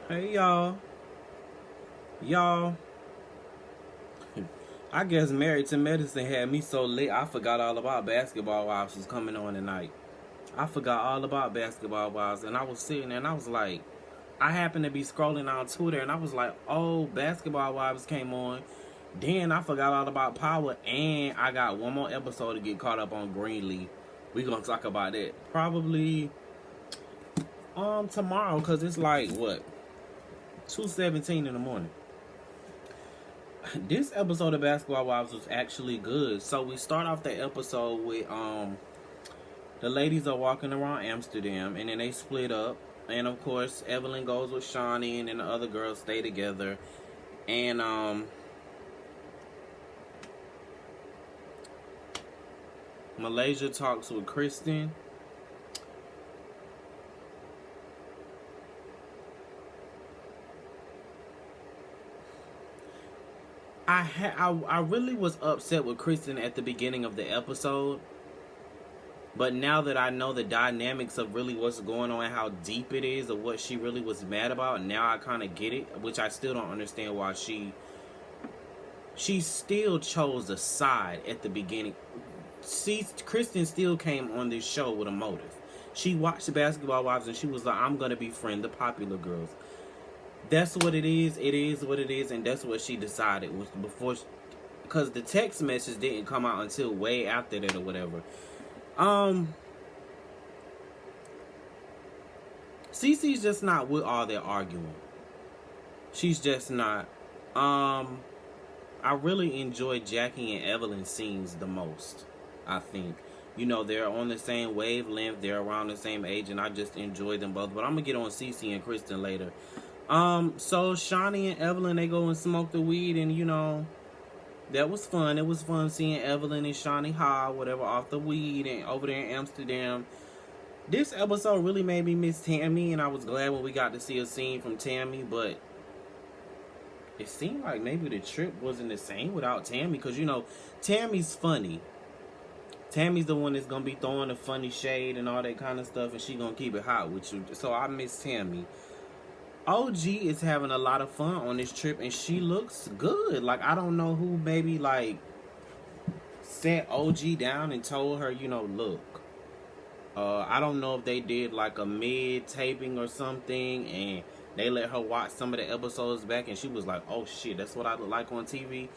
Hey y'all. Y'all, I guess Married to Medicine had me so lit I forgot all about Basketball Wives was coming on tonight. I forgot all about Basketball Wives, and I was sitting there and I was like, I happened to be scrolling on Twitter and I was like, oh, Basketball Wives came on. Then I forgot all about Power, and I got one more episode to get caught up on Greenleaf. We gonna talk about that probably tomorrow, cause it's like what 2:17 in the morning. This episode of Basketball Wives was actually good. So we start off the episode with the ladies are walking around Amsterdam, and then they split up, and of course Evelyn goes with Shawnee, and then the other girls stay together, and Malaysia talks with Kristen. I really was upset with Kristen at the beginning of the episode, but now that I know the dynamics of really what's going on and how deep it is of what she really was mad about, now I kind of get it, which I still don't understand why she still chose a side at the beginning. See, Kristen still came on this show with a motive. She watched the Basketball Wives and she was like, I'm gonna befriend the popular girls. That's what it is. It is what it is, and that's what she decided was before, because the text message didn't come out until way after that or whatever. CeCe's just not with all that arguing. She's just not. I really enjoy Jackie and Evelyn scenes the most. I think, they're on the same wavelength. They're around the same age, and I just enjoy them both. But I'm gonna get on CeCe and Kristen later. So Shawnee and Evelyn, they go and smoke the weed, and that was fun. It was fun seeing Evelyn and Shawnee high, whatever, off the weed and over there in Amsterdam. This episode really made me miss Tammy, and I was glad when we got to see a scene from Tammy, but it seemed like maybe the trip wasn't the same without Tammy, because Tammy's funny. Tammy's the one that's gonna be throwing the funny shade and all that kind of stuff, and she gonna keep it hot with you. So I miss Tammy. OG is having a lot of fun on this trip, and she looks good. Like, I don't know who maybe, like, sat OG down and told her, look. I don't know if they did, like, a mid-taping or something, and they let her watch some of the episodes back, and she was like, oh, shit, that's what I look like on TV.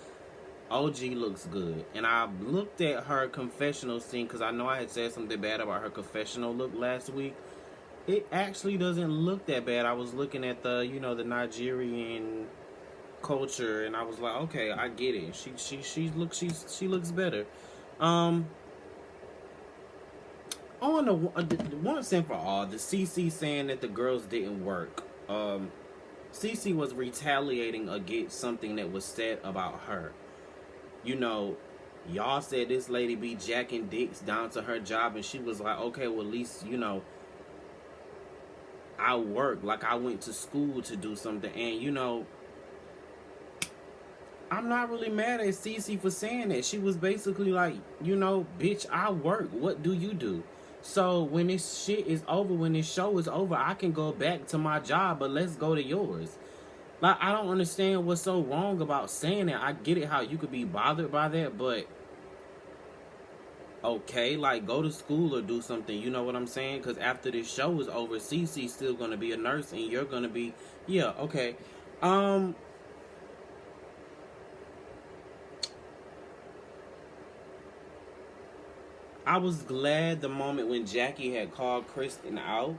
OG looks good. And I looked at her confessional scene, because I know I had said something bad about her confessional look last week. It actually doesn't look that bad. I was looking at the Nigerian culture, and I was like, okay, I get it. She looks better. On the once and for all, the CeCe saying that the girls didn't work. CeCe was retaliating against something that was said about her. Y'all said this lady be jacking dicks down to her job, and she was like, okay, well, at least I work, like I went to school to do something, and I'm not really mad at CeCe for saying that. She was basically like, bitch, I work. What do you do? So when this shit is over, when this show is over, I can go back to my job, but let's go to yours. Like, I don't understand what's so wrong about saying that. I get it how you could be bothered by that, but okay, like, go to school or do something, you know what I'm saying? Because after this show is over, CeCe's still going to be a nurse, and you're going to be, yeah, okay. I was glad the moment when Jackie had called Kristen out,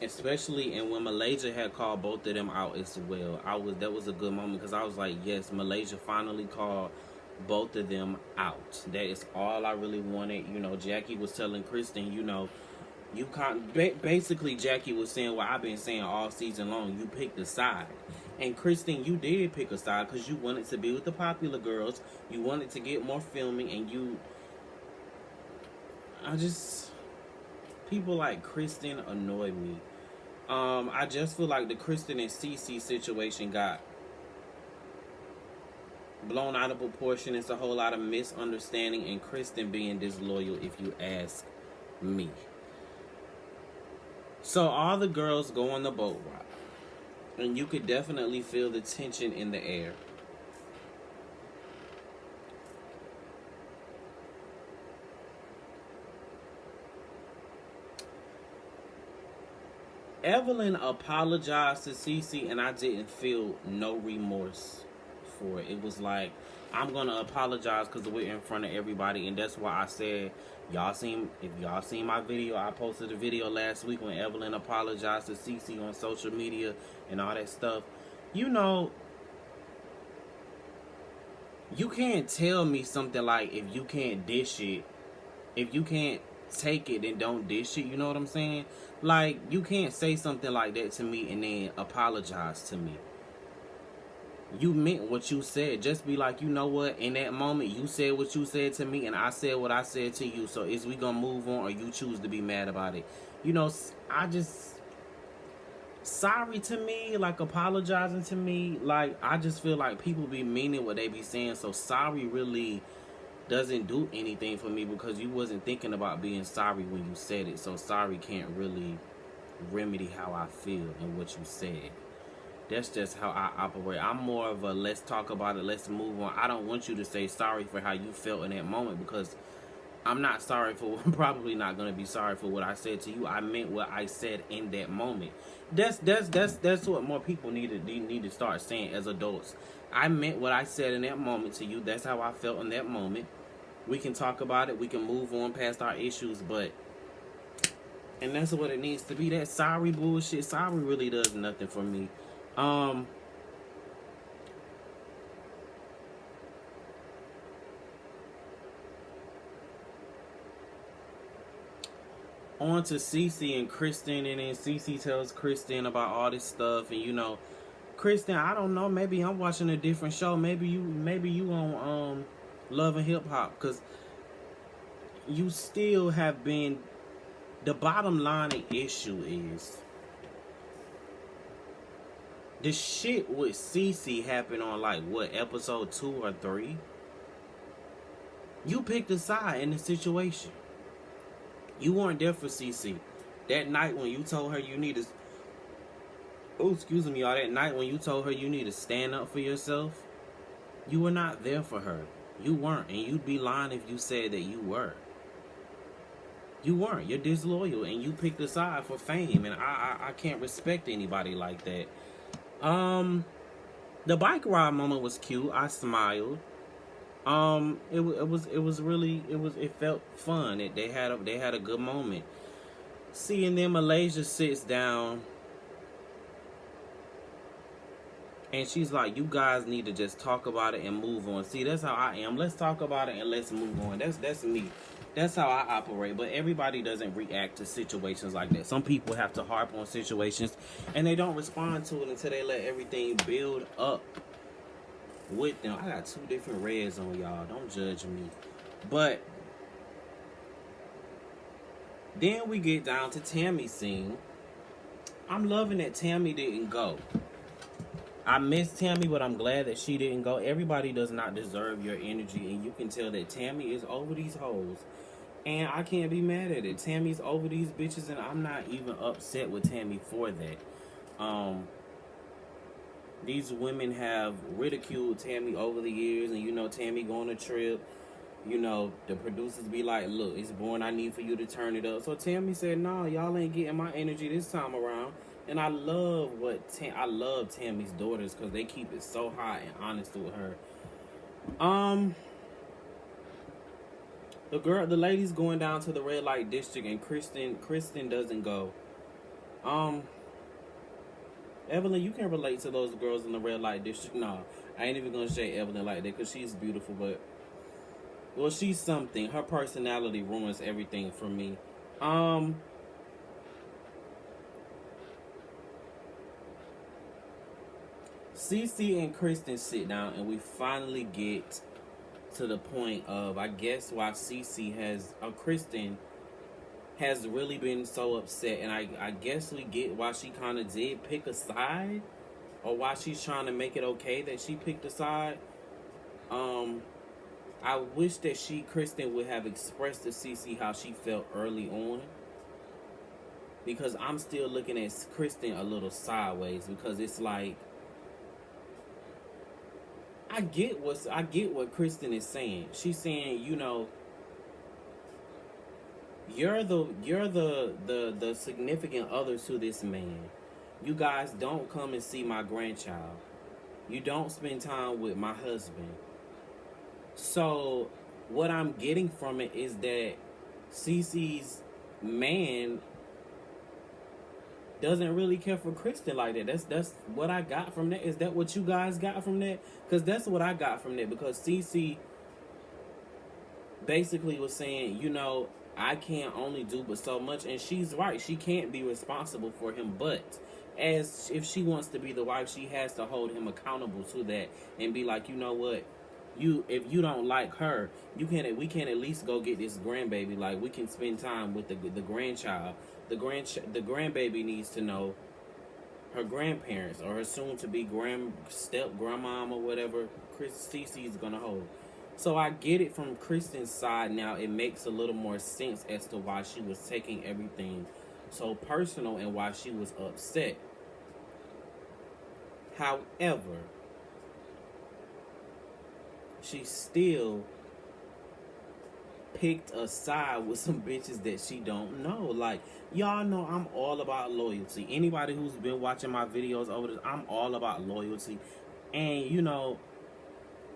especially, and when Malaysia had called both of them out as well. That was a good moment, because I was like, yes, Malaysia finally called both of them out. That is all I really wanted. Jackie was telling Kristen, you can't. Basically, Jackie was saying what I've been saying all season long. You picked a side, and Kristen, you did pick a side because you wanted to be with the popular girls. You wanted to get more filming, and people like Kristen annoy me. I just feel like the Kristen and CeCe situation got blown out of proportion. It's a whole lot of misunderstanding, and Kristen being disloyal, if you ask me. So all the girls go on the boat ride, and you could definitely feel the tension in the air. Evelyn apologized to CeCe, and I didn't feel no remorse for it. It was like, I'm gonna apologize because we're in front of everybody, and that's why I said, if y'all seen my video, I posted a video last week when Evelyn apologized to CeCe on social media and all that stuff. You know, you can't tell me something like, if you can't dish it, if you can't take it, then don't dish it. You know what I'm saying? Like, you can't say something like that to me and then apologize to me. You meant what you said. Just be like, you know what? In that moment, you said what you said to me, and I said what I said to you. So is we gonna move on, or you choose to be mad about it? You know, sorry to me, like apologizing to me, like I just feel like people be meaning what they be saying. So sorry really doesn't do anything for me because you wasn't thinking about being sorry when you said it. So sorry can't really remedy how I feel and what you said. That's just how I operate. I'm more of a let's talk about it, let's move on. I don't want you to say sorry for how you felt in that moment because I'm not sorry for, I'm probably not going to be sorry for what I said to you. I meant what I said in that moment. That's what more people need to start saying as adults. I meant what I said in that moment to you. That's how I felt in that moment. We can talk about it. We can move on past our issues, and that's what it needs to be. That sorry bullshit. Sorry really does nothing for me. On to CeCe and Kristen, and then CeCe tells Kristen about all this stuff, and you know, Kristen, I don't know, maybe I'm watching a different show. Maybe you on Love and Hip Hop, because you still have been. The bottom line issue is the shit with CeCe happened on like what, episode 2 or 3. You picked a side in the situation. You weren't there for CeCe that night when you told her you need to. Oh, excuse me, y'all. That night when you told her you need to stand up for yourself, you were not there for her. You weren't, and you'd be lying if you said that you were. You weren't. You're disloyal, and you picked a side for fame, and I can't respect anybody like that. The bike ride moment was cute. I smiled. It felt fun. They had a good moment. See, and then Malaysia sits down, and she's like, "You guys need to just talk about it and move on." See, that's how I am. Let's talk about it and let's move on. That's me. That's how I operate. But everybody doesn't react to situations like that. Some people have to harp on situations, and they don't respond to it until they let everything build up with them. I got 2 different reds on, y'all. Don't judge me. But then we get down to Tammy's scene. I'm loving that Tammy didn't go. I miss Tammy, but I'm glad that she didn't go. Everybody does not deserve your energy, and you can tell that Tammy is over these hoes. And I can't be mad at it. Tammy's over these bitches, and I'm not even upset with Tammy for that. These women have ridiculed Tammy over the years, and you know, Tammy go on a trip. You know, the producers be like, "Look, it's born. I need for you to turn it up." So Tammy said, "Nah, y'all ain't getting my energy this time around." And I love I love Tammy's daughters because they keep it so hot and honest with her. The lady's going down to the red light district, and Kristen doesn't go. Evelyn, you can relate to those girls in the red light district. No, I ain't even gonna say Evelyn like that because she's beautiful, but well, she's something. Her personality ruins everything for me. CeCe and Kristen sit down, and we finally get to the point of, I guess, why Kristen has really been so upset, and I guess we get why she kind of did pick a side, or why she's trying to make it okay that she picked a side. I wish that Kristen would have expressed to CeCe how she felt early on, because I'm still looking at Kristen a little sideways, because it's like, I get what Kristen is saying. She's saying, you know, you're the significant other to this man. You guys don't come and see my grandchild. You don't spend time with my husband. So what I'm getting from it is that CeCe's man doesn't really care for Kristen like that. That's what I got from that. Is that what you guys got from that? Because that's what I got from that. Because CeCe basically was saying, you know, I can't only do but so much, and she's right. She can't be responsible for him, but as if she wants to be the wife, she has to hold him accountable to that and be like, you know what, if you don't like her, we can at least go get this grandbaby. Like, we can spend time with the grandchild. The grandbaby needs to know her grandparents or her soon to be grandmom or whatever CeCe is gonna hold. So I get it from Kristen's side now. It makes a little more sense as to why she was taking everything so personal and why she was upset. However, she still picked a side with some bitches that she don't know. Like, y'all know I'm all about loyalty. Anybody who's been watching my videos over this, I'm all about loyalty. And, you know,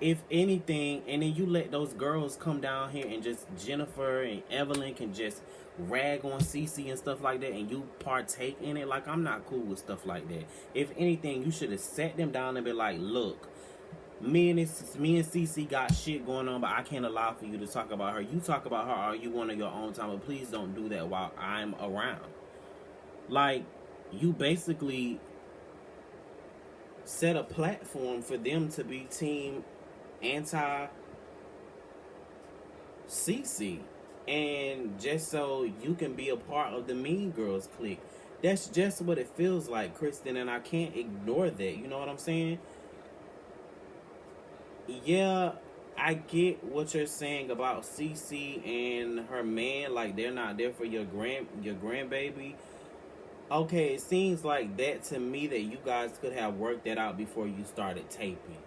if anything, and then you let those girls come down here and just Jennifer and Evelyn can just rag on CeCe and stuff like that, and you partake in it. Like, I'm not cool with stuff like that. If anything, you should have sat them down and be like, look, me and CeCe got shit going on, but I can't allow for you to talk about her. You talk about her or you want on your own time, but please don't do that while I'm around. Like, you basically set a platform for them to be team anti CeCe, and just so you can be a part of the Mean Girls clique. That's just what it feels like, Kristen, and I can't ignore that. You know what I'm saying? Yeah, I get what you're saying about CeCe and her man. Like, they're not there for your grandbaby. Okay, it seems like that to me, that you guys could have worked that out before you started taping.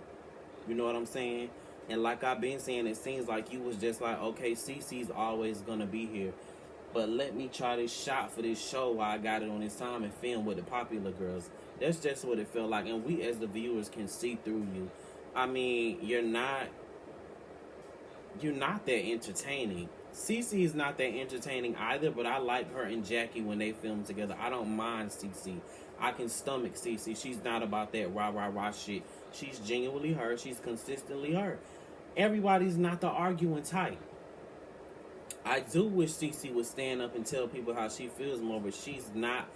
You know what I'm saying? And like I've been saying, it seems like you was just like, okay, CeCe's always gonna be here, but let me try this shot for this show while I got it on this time and film with the popular girls. That's just what it felt like, and we as the viewers can see through you. I mean, you're not that entertaining. CeCe is not that entertaining either, but I like her and Jackie when they film together. I don't mind CeCe. I can stomach CeCe. She's not about that rah shit. She's genuinely her. She's consistently her. Everybody's not the arguing type. I do wish CeCe would stand up and tell people how she feels more, but she's not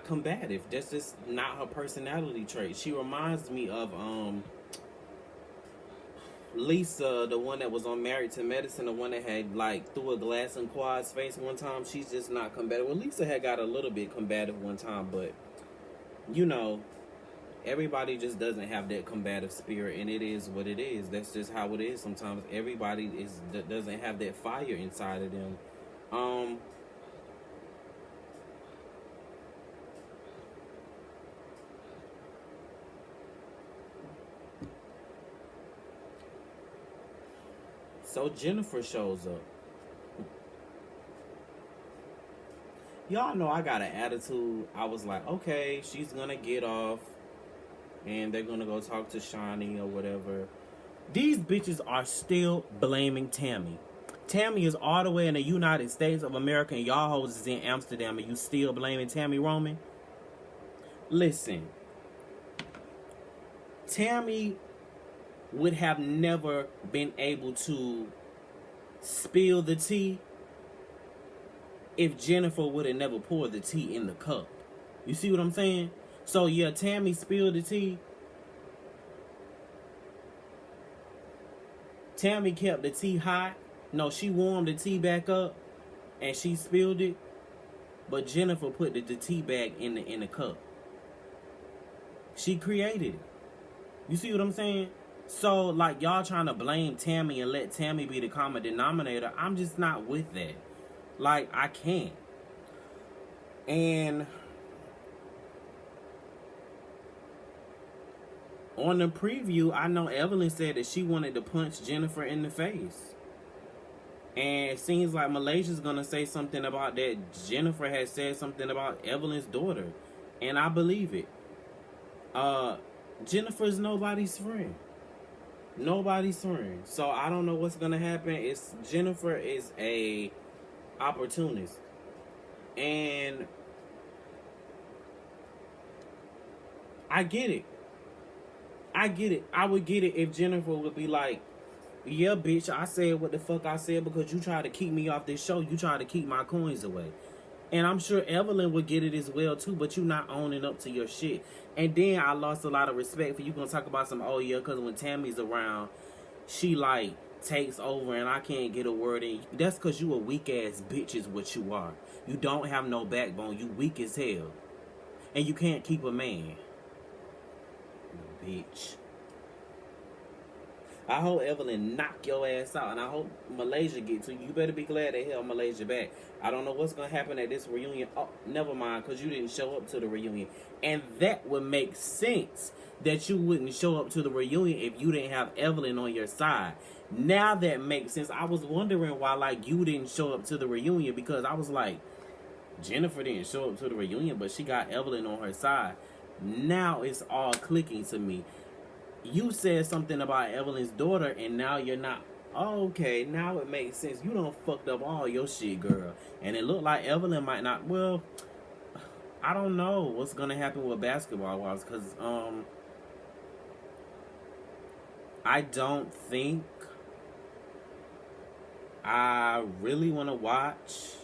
combative. That's just not her personality trait. She reminds me of Lisa, the one that was on Married to Medicine, the one that had, like, threw a glass in Quad's face one time. She's just not combative. Well, Lisa had got a little bit combative one time, but, you know, everybody just doesn't have that combative spirit, and it is what it is. That's just how it is sometimes. Everybody doesn't have that fire inside of them. So Jennifer shows up. Y'all know I got an attitude. I was like, okay, she's gonna get off and they're gonna go talk to Shani or whatever. These bitches are still blaming Tammy. Tammy is all the way in the United States of America, and y'all hoes is in Amsterdam, and you still blaming Tammy Roman? Listen, Tammy would have never been able to spill the tea if Jennifer would have never poured the tea in the cup. You see what I'm saying? So yeah, Tammy spilled the tea. Tammy kept the tea hot. No, she warmed the tea back up and she spilled it. But Jennifer put the tea back in the cup. She created it. You see what I'm saying? So, like, y'all trying to blame Tammy and let Tammy be the common denominator. I'm just not with that. Like, I can't. And on the preview, I know Evelyn said that she wanted to punch Jennifer in the face. And it seems like Malaysia's gonna say something about that. Jennifer has said something about Evelyn's daughter. And I believe it. Jennifer's nobody's friend. Nobody's friend. So I don't know what's gonna happen. Jennifer is a opportunist. And I get it. I get it. I would get it if Jennifer would be like, yeah, bitch, I said what the fuck I said because you tried to keep me off this show. You tried to keep my coins away. And I'm sure Evelyn would get it as well, too, but you not owning up to your shit. And then I lost a lot of respect for you. Gonna talk about some, oh, yeah, because when Tammy's around, she, like, takes over and I can't get a word in. That's because you a weak-ass bitch is what you are. You don't have no backbone. You weak as hell. And you can't keep a man. Bitch. I hope Evelyn knock your ass out, and I hope Malaysia get to you. You better be glad they held Malaysia back. I don't know what's going to happen at this reunion. Oh, never mind, because you didn't show up to the reunion. And that would make sense that you wouldn't show up to the reunion if you didn't have Evelyn on your side. Now that makes sense. I was wondering why, like, you didn't show up to the reunion, because I was like, Jennifer didn't show up to the reunion, but she got Evelyn on her side. Now it's all clicking to me. You said something about Evelyn's daughter, and now you're not. Oh, okay, now it makes sense. You done fucked up all your shit, girl. And it looked like Evelyn might not. Well, I don't know what's gonna happen with basketball-wise, because I don't think I really want to watch.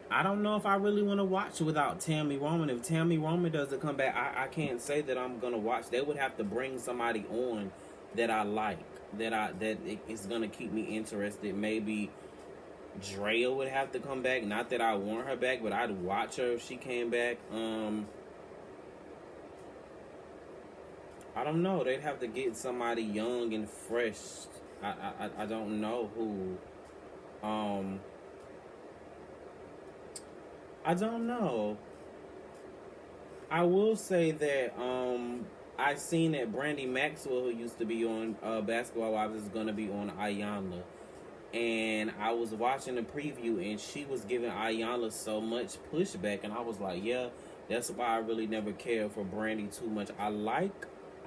I don't know if I really want to watch without Tammy Roman. If Tammy Roman doesn't come back, I can't say that I'm gonna watch. They would have to bring somebody on that I like, that is gonna keep me interested. Maybe Drea would have to come back. Not that I want her back, but I'd watch her if she came back. I don't know. They'd have to get somebody young and fresh. I don't know who. I don't know. I will say that I seen that Brandy Maxwell, who used to be on Basketball Wives, is going to be on Ayanna. And I was watching the preview, and she was giving Ayanna so much pushback. And I was like, yeah, that's why I really never cared for Brandy too much. I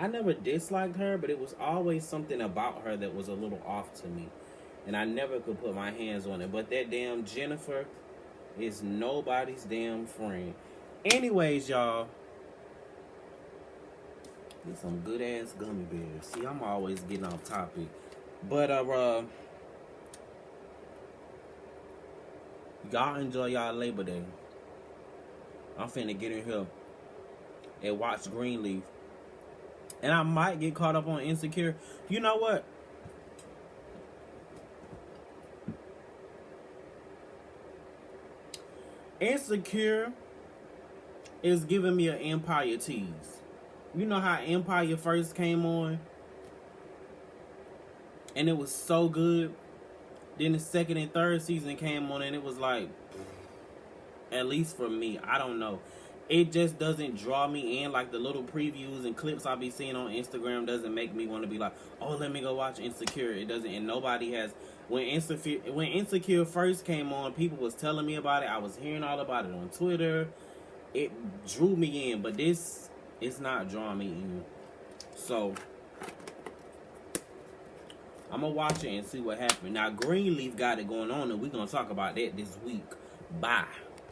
never disliked her, but it was always something about her that was a little off to me. And I never could put my hands on it. But that damn Jennifer is nobody's damn friend. Anyways, y'all, get some good ass gummy bears. See, I'm always getting off topic, but y'all enjoy y'all Labor Day. I'm finna get in here and watch Greenleaf, and I might get caught up on Insecure. You know what? Insecure is giving me an Empire tease. You know how Empire first came on? And it was so good. Then the second and third season came on and it was like, at least for me, I don't know. It just doesn't draw me in. Like the little previews and clips I be seeing on Instagram doesn't make me want to be like, oh, let me go watch Insecure. It doesn't, and nobody has. When Insecure first came on, people was telling me about it. I was hearing all about it on Twitter. It drew me in, but this is not drawing me in. So I'm gonna watch it and see what happens. Now Greenleaf got it going on, and we're gonna talk about that this week. Bye.